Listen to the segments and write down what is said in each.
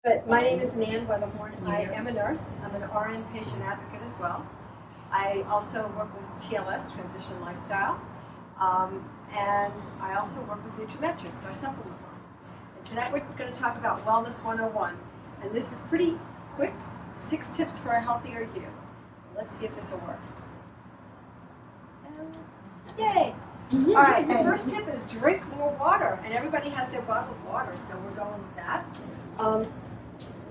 But my name is Nan Wetherhorn. I am a nurse. I'm an RN patient advocate as well. I also work with TLS, Transition Lifestyle, and I also work with Nutrametrix, our supplement line. And tonight we're going to talk about Wellness 101. And this is pretty quick, 6 tips for a healthier you. Let's see if this will work. Yay! All right, the first tip is drink more water. And everybody has their bottle of water, so we're going with that.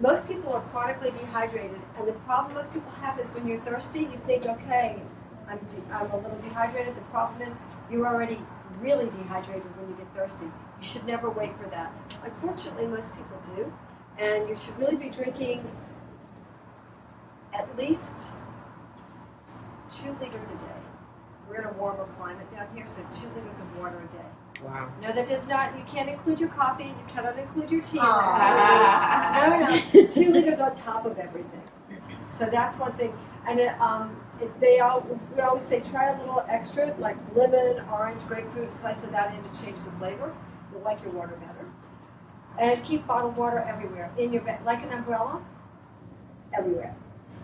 Most people are chronically dehydrated, and the problem most people have is when you're thirsty, you think, okay, I'm a little dehydrated. The problem is you're already really dehydrated when you get thirsty. You should never wait for that. Unfortunately, most people do, and you should really be drinking at least 2 liters a day. We're in a warmer climate down here, so 2 liters of water a day. Wow. No, that does not, you can't include your coffee, you cannot include your tea. No, 2 liters on top of everything. So that's one thing. And we always say try a little extra, like lemon, orange, grapefruit, slice of that in to change the flavor. You'll like your water better. And keep bottled water everywhere. In your bag, like an umbrella, everywhere.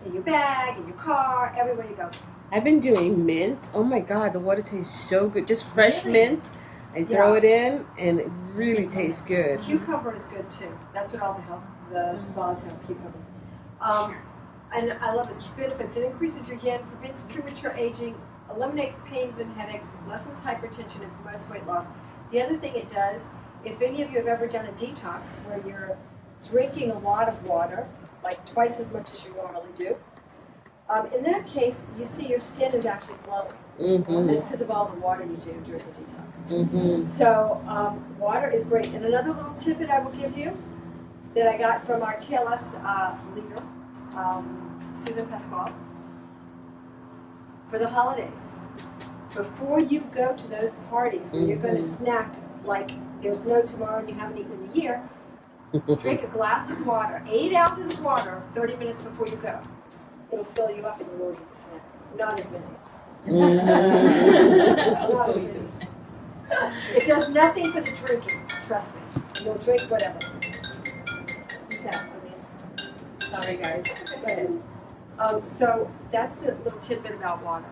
In your bag, in your car, everywhere you go. I've been doing mint. Oh my God, the water tastes so good. Just fresh mint. I throw it in, and it really tastes good. Cucumber is good too. That's what all the spas have, cucumber. And I love the benefits. It increases your yin, prevents premature aging, eliminates pains and headaches, lessens hypertension, and promotes weight loss. The other thing it does, if any of you have ever done a detox where you're drinking a lot of water, like twice as much as you normally do, in that case, you see your skin is actually glowing. Mm-hmm. That's because of all the water you do during the detox. Mm-hmm. So water is great. And another little tidbit I will give you that I got from our TLS leader, Susan Pasquale, for the holidays. Before you go to those parties where you're going to snack like there's no tomorrow and you haven't eaten in a year, drink a glass of water, 8 ounces of water, 30 minutes before you go. It'll fill you up and you won't eat the snacks. Not as many. Not as many. It does nothing for the drinking, trust me. You'll drink whatever. Who's that? Sorry, guys. Go ahead. So that's the little tidbit about water.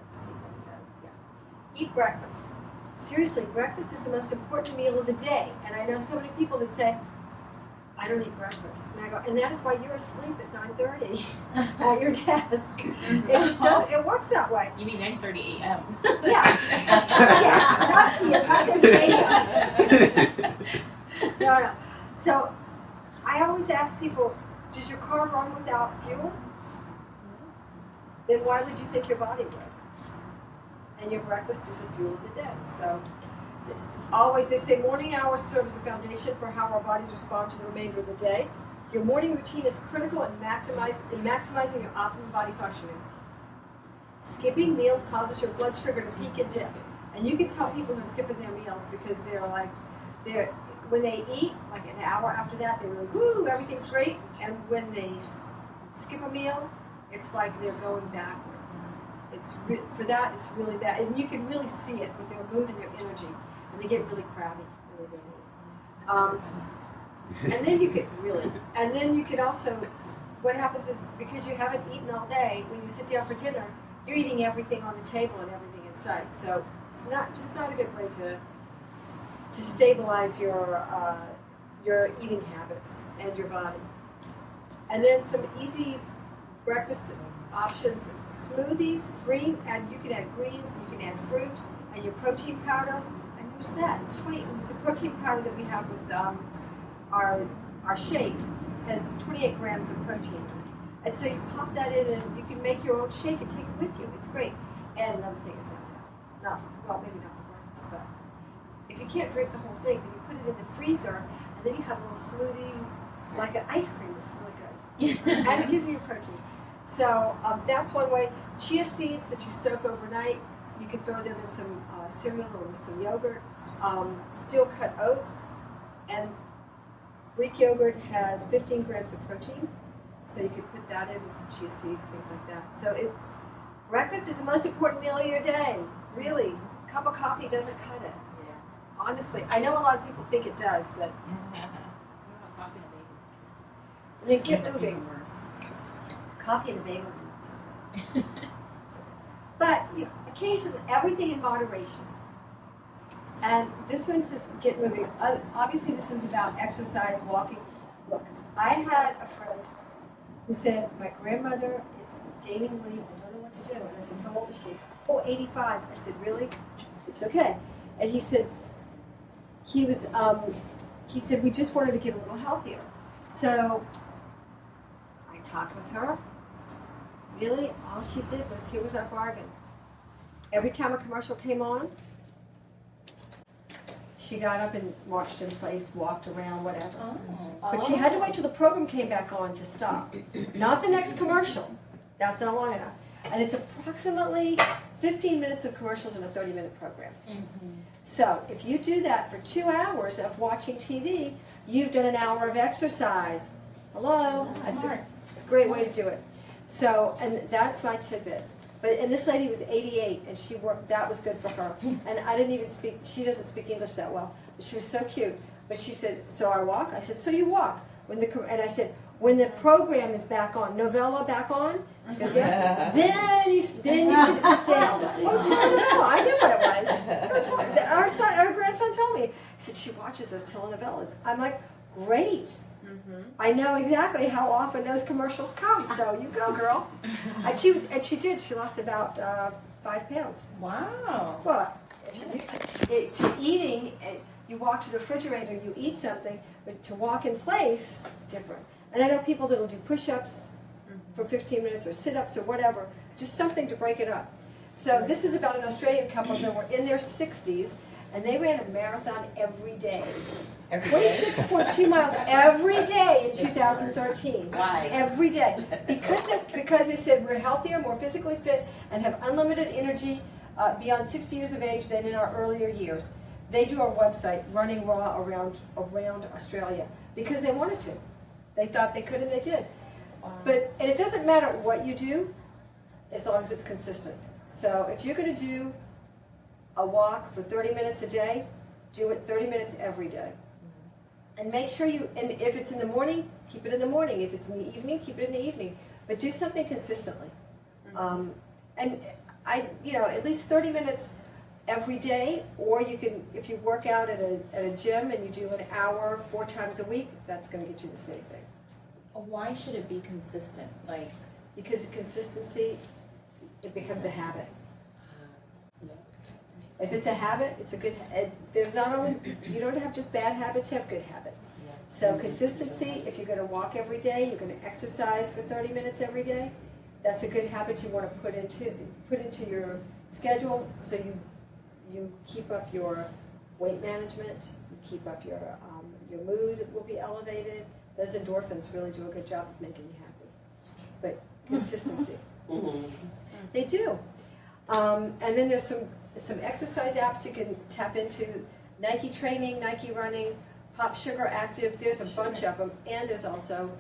Let's see what we got. Yeah. Eat breakfast. Seriously, breakfast is the most important meal of the day. And I know so many people that say, I don't eat breakfast. And I go, and that is why you're asleep at 9:30 at your desk. It just does, it works that way. You mean 9:30 a.m.? Yeah. Yes, not here, not a.m. No. So I always ask people, does your car run without fuel? Then why would you think your body would? And your breakfast is the fuel of the day. So always, they say morning hours serve as a foundation for how our bodies respond to the remainder of the day. Your morning routine is critical in maximizing your optimum body functioning. Skipping meals causes your blood sugar to peak and dip. And you can tell people who are skipping their meals because when they eat, like an hour after that, they're like, woo, everything's great. And when they skip a meal, it's like they're going backwards. For that, it's really bad. And you can really see it with their mood and their energy. And they get really crabby when they don't eat. And then you could also, what happens is because you haven't eaten all day, when you sit down for dinner, you're eating everything on the table and everything in sight. So it's not a good way to stabilize your eating habits and your body. And then some easy breakfast options: smoothies, you can add greens, and you can add fruit, and your protein powder, and you're set. It's 20. The protein powder that we have with our shakes has 28 grams of protein in it. And so you pop that in, and you can make your own shake and take it with you. It's great. And another thing I found out, maybe not for breakfast, but if you can't drink the whole thing, then you put it in the freezer, and then you have a little smoothie, it's like an ice cream. It's really good, and it gives you your protein. So that's one way. Chia seeds that you soak overnight, you can throw them in some cereal or with some yogurt. Steel cut oats and Greek yogurt has 15 grams of protein, so you could put that in with some chia seeds, things like that. So breakfast is the most important meal of your day, really. A cup of coffee doesn't cut it. Yeah. honestly, I know a lot of people think it does, but Coffee and a bagel. then get moving. Coffee and a bagel. It's okay. But you know, occasionally, everything in moderation. And this one says get moving. Obviously, this is about exercise, walking. Look, I had a friend who said, my grandmother is gaining weight. I don't know what to do. And I said, how old is she? Oh, 85. I said, really? It's okay. And he said, he said, we just wanted to get a little healthier. So I talked with her. Really, all she did was, here was our bargain. Every time a commercial came on, she got up and marched in place, walked around, whatever. But she had to wait till the program came back on to stop. Not the next commercial. That's not long enough. And it's approximately 15 minutes of commercials in a 30-minute program. So if you do that for 2 hours of watching TV, you've done an hour of exercise. Hello? It's a great way to do it. So, and that's my tidbit. And this lady was 88, and she worked. That was good for her. And I didn't even speak. She doesn't speak English that well, but she was so cute. But she said, "So I walk." I said, "So you walk?" And I said, "When the program is back on, novella back on." She goes, "Yeah." then you can sit down. I was telenovela. I knew what it was. Our grandson told me. He said she watches those telenovelas. I'm like, great. I know exactly how often those commercials come, so you go, girl. And she did. She lost about 5 pounds. Wow. Well, if you're used to eating, you walk to the refrigerator, you eat something, but to walk in place, different. And I know people that will do push-ups for 15 minutes or sit-ups or whatever, just something to break it up. So this is about an Australian couple that were in their 60s, and they ran a marathon every day. 26.2 miles every day in 2013. Why? Every day. Because they said we're healthier, more physically fit, and have unlimited energy beyond 60 years of age than in our earlier years. They do a website, Running Raw, around Australia, because they wanted to. They thought they could and they did. And it doesn't matter what you do, as long as it's consistent. So if you're going to do a walk for 30 minutes a day, do it 30 minutes every day. And make sure and if it's in the morning, keep it in the morning. If it's in the evening, keep it in the evening. But do something consistently. And at least 30 minutes every day, or you can, if you work out at a gym and you do an hour 4 times a week, that's going to get you the same thing. Why should it be consistent? Because consistency, it becomes a habit. If it's a habit, it's a good. There's not only, you don't have just bad habits, you have good habits. So consistency, if you're going to walk every day, you're going to exercise for 30 minutes every day, that's a good habit you want to put into your schedule, so you keep up your weight management, you keep up your mood will be elevated. Those endorphins really do a good job of making you happy. But consistency. They do. And then there's some exercise apps you can tap into. Nike Training, Nike Running, Pop Sugar Active. There's a bunch of them. And there's also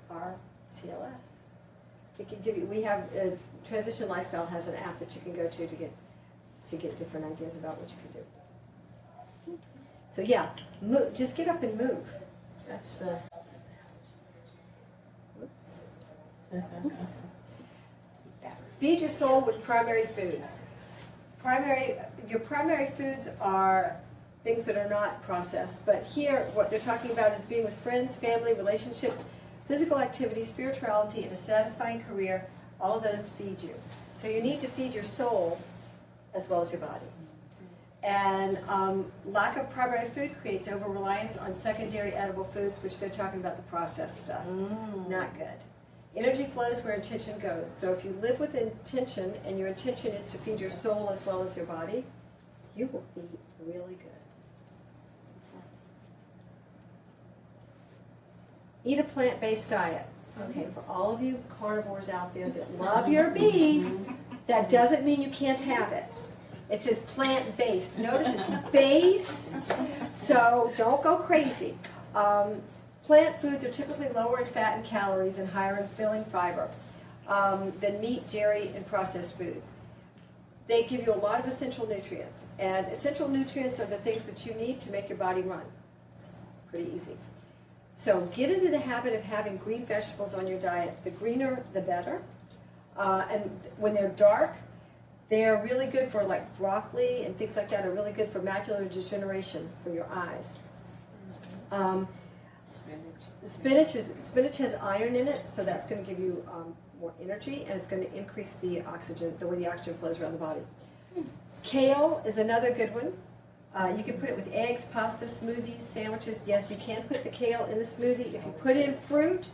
our CLS. It can give you, we have, Transition Lifestyle has an app that you can go to get different ideas about what you can do. So yeah, move, just get up and move. That's the, oops. Feed your soul with primary foods. Your primary foods are things that are not processed, but here what they're talking about is being with friends, family, relationships, physical activity, spirituality, and a satisfying career. All of those feed you. So you need to feed your soul as well as your body. And lack of primary food creates over-reliance on secondary edible foods, which they're talking about the processed stuff. Not good. Energy flows where intention goes. So if you live with intention, and your intention is to feed your soul as well as your body, you will be really good. Eat a plant-based diet. Okay, for all of you carnivores out there that love your beef, that doesn't mean you can't have it. It says plant-based. Notice it's based, so don't go crazy. Plant foods are typically lower in fat and calories and higher in filling fiber than meat, dairy, and processed foods. they give you a lot of essential nutrients. And essential nutrients are the things that you need to make your body run. Pretty easy. So get into the habit of having green vegetables on your diet. The greener, the better. And when they're dark, they're really good for, like, broccoli and things like that are really good for macular degeneration for your eyes. Spinach has iron in it, so that's going to give you more energy, and it's going to increase the oxygen, the way the oxygen flows around the body. Kale is another good one. You can put it with eggs, pasta, smoothies, sandwiches. Yes, you can put the kale in the smoothie. If you put in fruit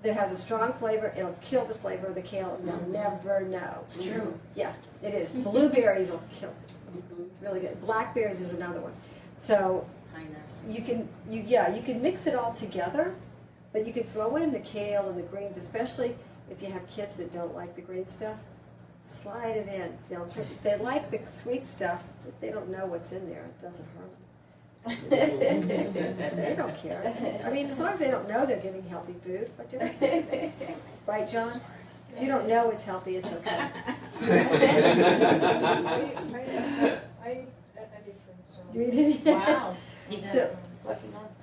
that has a strong flavor, it'll kill the flavor of the kale, and you'll never know. It's true. Yeah, it is. Blueberries will kill it. It's really good. Blackberries is another one. So you can mix it all together, but you can throw in the kale and the greens, especially if you have kids that don't like the green stuff. Slide it in. They like the sweet stuff, but they don't know what's in there. It doesn't hurt them. They don't care. I mean, as long as they don't know they're getting healthy food, what difference does it make? Right, John? If you don't know it's healthy, it's okay. I eat anything, so. You eat it? Wow. So,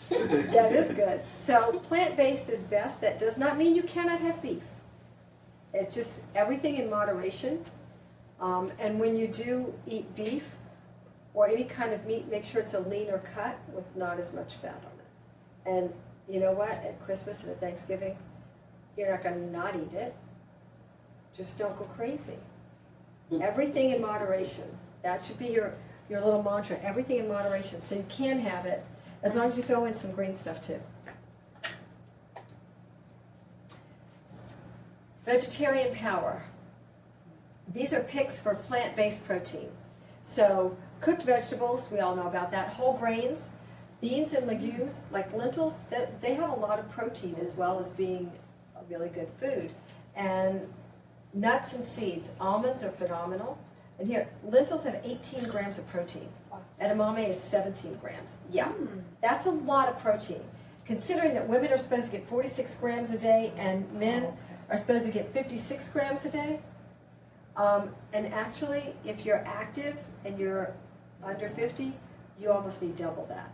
that is good. So plant-based is best. That does not mean you cannot have beef. It's just everything in moderation. And when you do eat beef or any kind of meat, make sure it's a leaner cut with not as much fat on it. And you know what? At Christmas and at Thanksgiving, you're not going to not eat it. Just don't go crazy. Everything in moderation. That should be your little mantra. Everything in moderation. So you can have it as long as you throw in some green stuff too. Vegetarian Power. These are picks for plant-based protein. So cooked vegetables, we all know about that. Whole grains, beans and legumes, like lentils, they have a lot of protein as well as being a really good food. And nuts and seeds. Almonds are phenomenal. And here, lentils have 18 grams of protein. Edamame is 17 grams. Yeah, that's a lot of protein. Considering that women are supposed to get 46 grams a day and men are supposed to get 56 grams a day. And actually, if you're active and you're under 50, you almost need double that.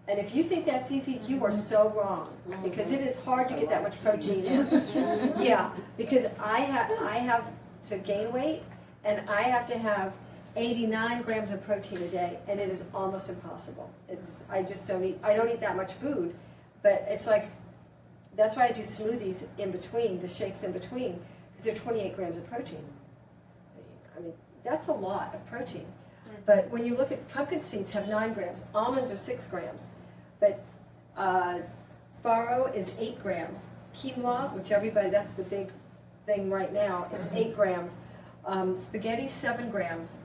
And if you think that's easy, you are so wrong, because it is hard to get that much protein in. Yeah, because I have to gain weight, and I have to have 89 grams of protein a day, and it is almost impossible. I don't eat that much food, but it's like, that's why I do smoothies in between, the shakes in between, because they're 28 grams of protein. I mean, that's a lot of protein. But when you look at pumpkin seeds, have 9 grams. Almonds are 6 grams. But farro is 8 grams. Quinoa, which that's the big thing right now, it's 8 grams. Spaghetti, 7 grams.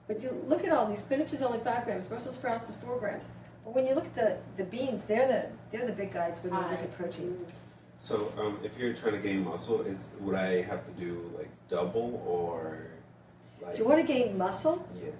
But you look at all these. Spinach is only 5 grams. Brussels sprouts is 4 grams. But when you look at the beans, they're the big guys when you look at protein. So if you're trying to gain muscle, would I have to do like double or like? If you want to gain muscle, Yes.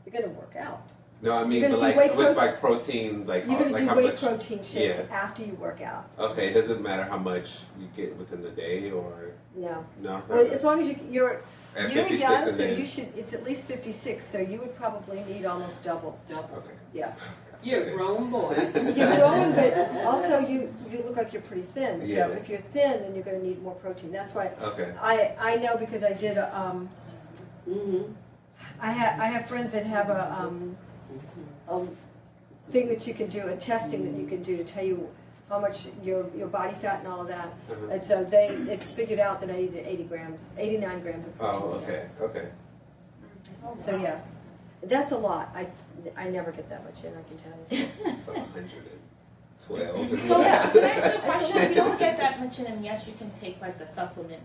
you're going to work out. No, I mean, You're but gonna do like whey with like protein, like You're going to like do how whey much? protein shakes Yeah. after you work out. Okay, it doesn't matter how much you get within the day, or No. no. Well, as long as you're At you're 56 young, and so then- you should. It's at least 56, so you would probably need almost double. Okay. Yeah. You're a grown boy. You're growing, but also you look like you're pretty thin. So Yeah. if you're thin, then you're going to need more protein. That's why Okay. I know, because I did I have friends that have a thing that you can do, a testing that you can do to tell you how much your body fat and all of that. Uh-huh. And so it figured out that I needed 89 grams of protein. Oh, okay. Okay. So yeah, that's a lot. I never get that much in, I can tell you. So 112. So yeah, can I ask you a question? If you don't get that much in, and yes, you can take like the supplement.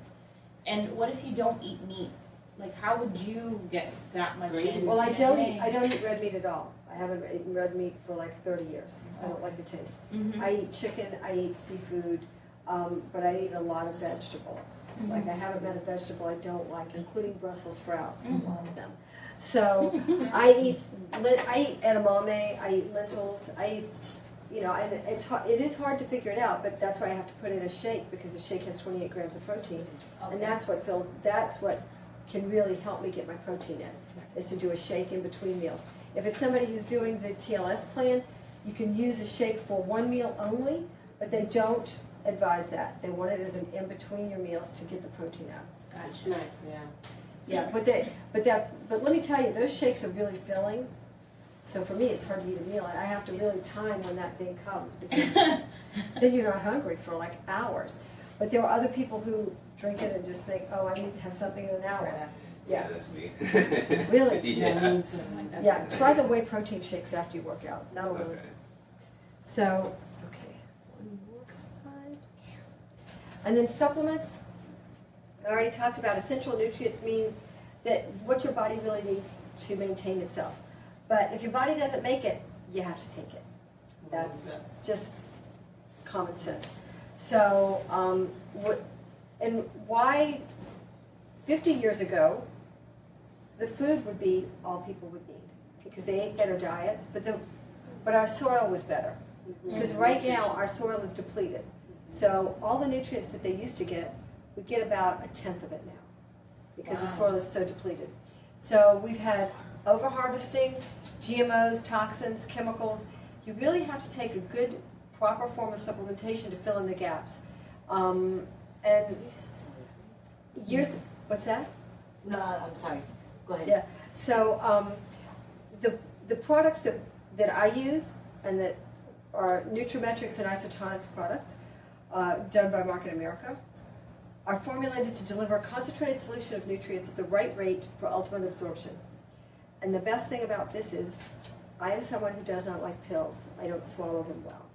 And what if you don't eat meat? Like, how would you get that much in? Well, I don't eat red meat at all. I haven't eaten red meat for like 30 years. I don't like the taste. Mm-hmm. I eat chicken, I eat seafood, but I eat a lot of vegetables. Like, I haven't met a vegetable I don't like, including Brussels sprouts, a lot of them. So I eat edamame, I eat lentils, I eat, and it is hard to figure it out, but that's why I have to put in a shake, because the shake has 28 grams of protein, and that's what can really help me get my protein in, is to do a shake in between meals. If it's somebody who's doing the TLS plan, you can use a shake for one meal only, but they don't advise that. They want it as an in between your meals to get the protein out. Snacks, yeah. Yeah, but let me tell you, those shakes are really filling. So for me, it's hard to eat a meal. I have to really time when that thing comes because then you're not hungry for like hours. But there are other people who drink it and just think, oh, I need to have something in an hour. Yeah, that's me. Really? Yeah. Me too. Yeah, try the whey protein shakes after you work out. That'll work. Okay. So, okay, one more slide. And then supplements. I already talked about essential nutrients mean that what your body really needs to maintain itself. But if your body doesn't make it, you have to take it. That's just common sense. So, why 50 years ago, the food would be all people would need because they ate better diets, but our soil was better. Because right now our soil is depleted. So all the nutrients that they used to get, we get about 1/10 of it now because the soil is so depleted. So we've had over-harvesting, GMOs, toxins, chemicals. You really have to take a good, proper form of supplementation to fill in the gaps. And what's that? No, I'm sorry. Go ahead. Yeah. So the products that I use and that are Nutrametrix and Isotonics products done by Market America are formulated to deliver a concentrated solution of nutrients at the right rate for ultimate absorption. And the best thing about this is I am someone who does not like pills. I don't swallow them well.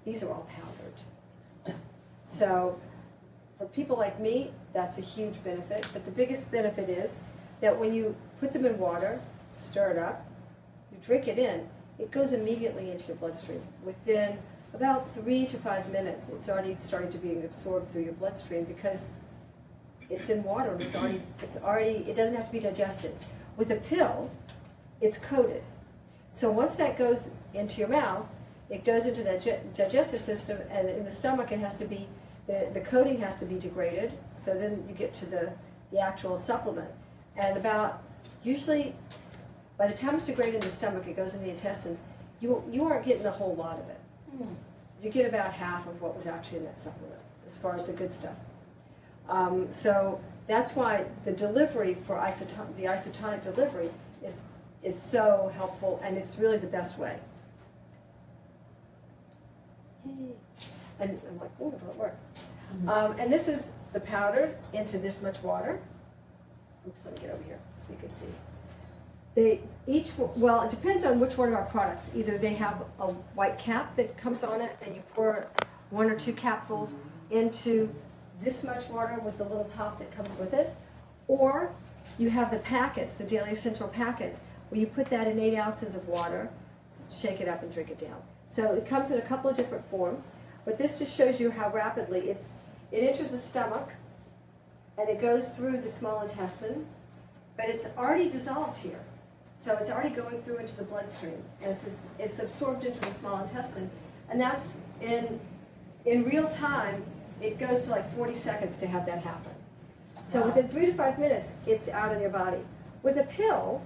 These are all powdered. So for people like me, that's a huge benefit. But the biggest benefit is that when you put them in water, stir it up, you drink it in, it goes immediately into your bloodstream. Within about 3 to 5 minutes, it's already starting to be absorbed through your bloodstream because it's in water and it doesn't have to be digested. With a pill, it's coated. So once that goes into your mouth, it goes into that digestive system, and in the stomach it has to be, the coating has to be degraded, so then you get to the actual supplement. And usually, by the time it's degraded in the stomach, it goes in the intestines, you aren't getting a whole lot of it. You get about half of what was actually in that supplement, as far as the good stuff. So that's why the delivery for the isotonic delivery is so helpful, and it's really the best way. And I'm like, oh, it'll work. And this is the powder into this much water. Oops, let me get over here so you can see. Well, it depends on which one of our products. Either they have a white cap that comes on it, and you pour 1 or 2 capfuls into this much water with the little top that comes with it, or you have the packets, the Daily Essential packets, where you put that in 8 ounces of water, shake it up and drink it down. So it comes in a couple of different forms, but this just shows you how rapidly it enters the stomach, and it goes through the small intestine, but it's already dissolved here. So it's already going through into the bloodstream, and it's absorbed into the small intestine, and that's in real time. It goes to like 40 seconds to have that happen. So within 3 to 5 minutes, it's out of your body. With a pill,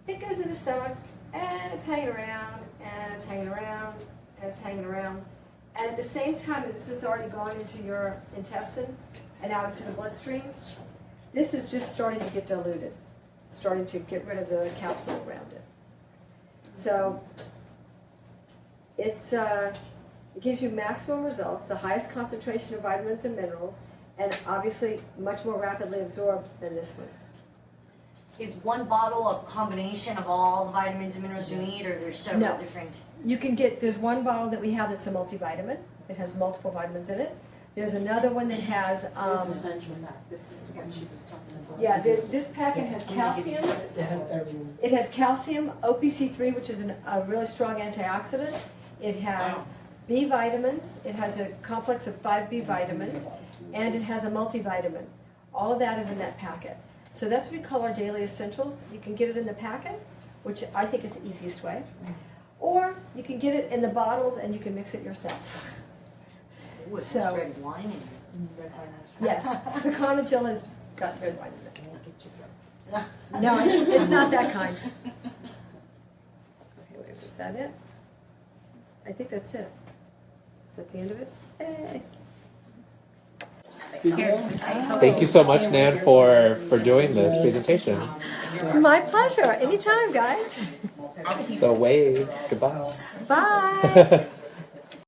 it goes in the stomach, and it's hanging around, and it's hanging around, and it's hanging around. And at the same time that this has already gone into your intestine and out into the bloodstream, this is just starting to get diluted, starting to get rid of the capsule around it. So it gives you maximum results, the highest concentration of vitamins and minerals, and obviously much more rapidly absorbed than this one. Is one bottle a combination of all the vitamins and minerals you need, or there's several No. different? There's one bottle that we have that's a multivitamin. It has multiple vitamins in it. There's another one that has, This is essential. This is what she was talking about. yeah, this packet has calcium. It has calcium, OPC3, which is a really strong antioxidant. It has B vitamins. It has a complex of 5 B vitamins, and it has a multivitamin. All of that is in that packet. So that's what we call our daily essentials. You can get it in the packet, which I think is the easiest way. Or you can get it in the bottles and you can mix it yourself. Ooh, it has So- red wine in it. Red wine. Yes, pecana gel is gut good vitamin. No, it's not that kind. Okay, wait, is that it? I think that's it. Is that the end of it? Hey. Thank you so much, Nan, for doing this presentation. My pleasure. Anytime, guys. So wave. Goodbye. Bye.